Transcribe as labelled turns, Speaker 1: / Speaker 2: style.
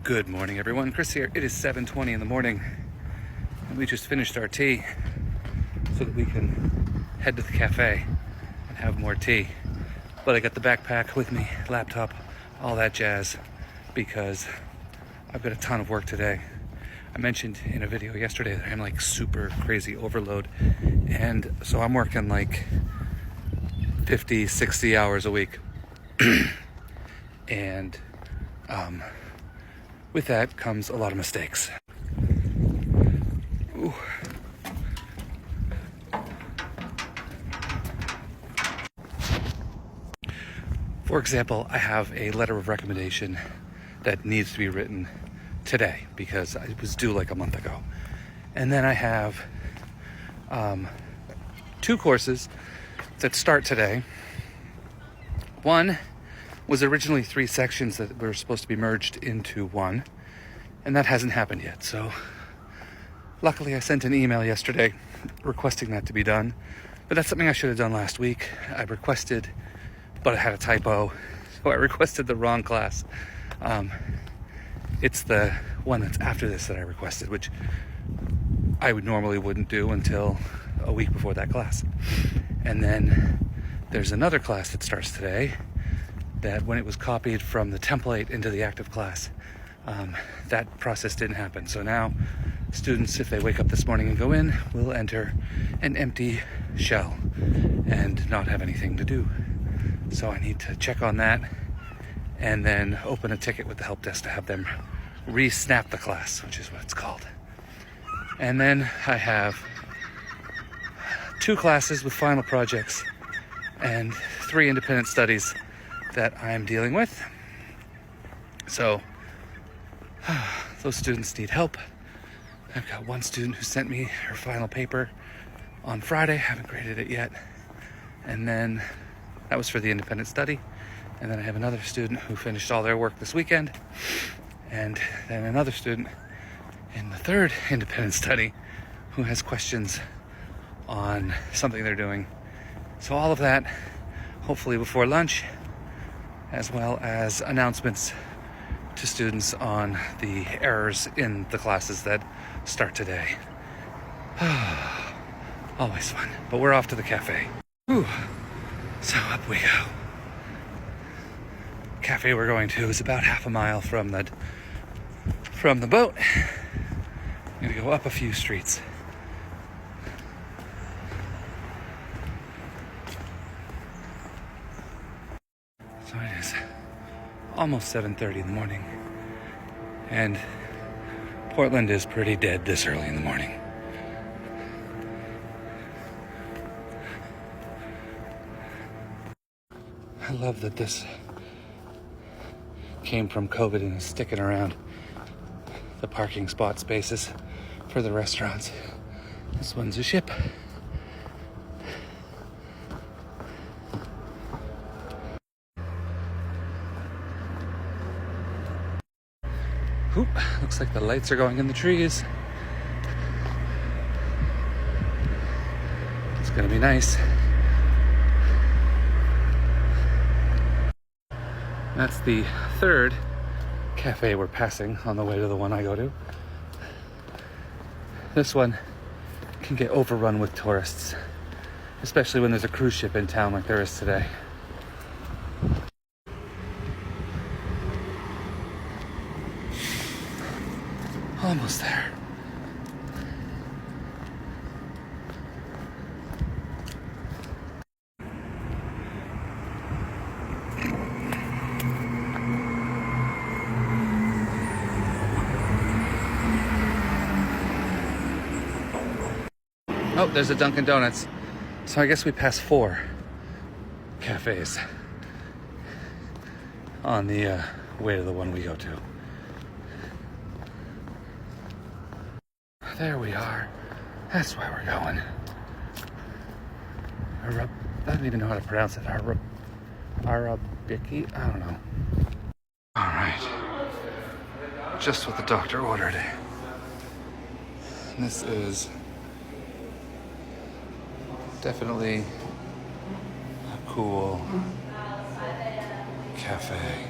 Speaker 1: Good morning, everyone. Chris here. It is 7:20 in the morning, and we just finished our tea so that we can head to the cafe and have more tea. But I got the backpack with me, laptop, all that jazz, because I've got a ton of work today. I mentioned in a video yesterday that I'm like super crazy overload, and so I'm working like 50, 60 hours a week. And with that comes a lot of mistakes. Ooh. For example, I have a letter of recommendation that needs to be written today because it was due like a month ago. And then I have two courses that start today. One was originally 3 sections that were supposed to be merged into one, and that hasn't happened yet. So luckily I sent an email yesterday requesting that to be done, but that's something I should have done last week. I requested, but I had a typo, so I requested the wrong class. It's the one that's after this that I requested, which I normally wouldn't do until a week before that class. And then there's another class that starts today that when it was copied from the template into the active class, that process didn't happen. So now students, if they wake up this morning and go in, will enter an empty shell and not have anything to do. So I need to check on that and then open a ticket with the help desk to have them re-snap the class, which is what it's called. And then I have 2 classes with final projects and 3 independent studies that I'm dealing with. So those students need help. I've got one student who sent me her final paper on Friday, haven't graded it yet. And then that was for the independent study. And then I have another student who finished all their work this weekend. And then another student in the 3rd independent study who has questions on something they're doing. So all of that, hopefully before lunch, as well as announcements to students on the errors in the classes that start today. Always fun. But we're off to the cafe. Whew. So up we go. Cafe we're going to is about half a mile from the boat. I'm gonna go up a few streets. So it is almost 7:30 in the morning, and Portland is pretty dead this early in the morning. I love that this came from COVID and is sticking around the parking spot spaces for the restaurants. This one's a ship. Oop, looks like the lights are going in the trees. It's gonna be nice. That's the 3rd cafe we're passing on the way to the one I go to. This one can get overrun with tourists, especially when there's a cruise ship in town like there is today. Almost there. Oh, there's a Dunkin' Donuts. So I guess we passed 4 cafes on the way to the one we go to. There we are. That's where we're going. I don't even know how to pronounce it. Arabiki? I don't know. All right. Just what the doctor ordered. This is definitely a cool cafe.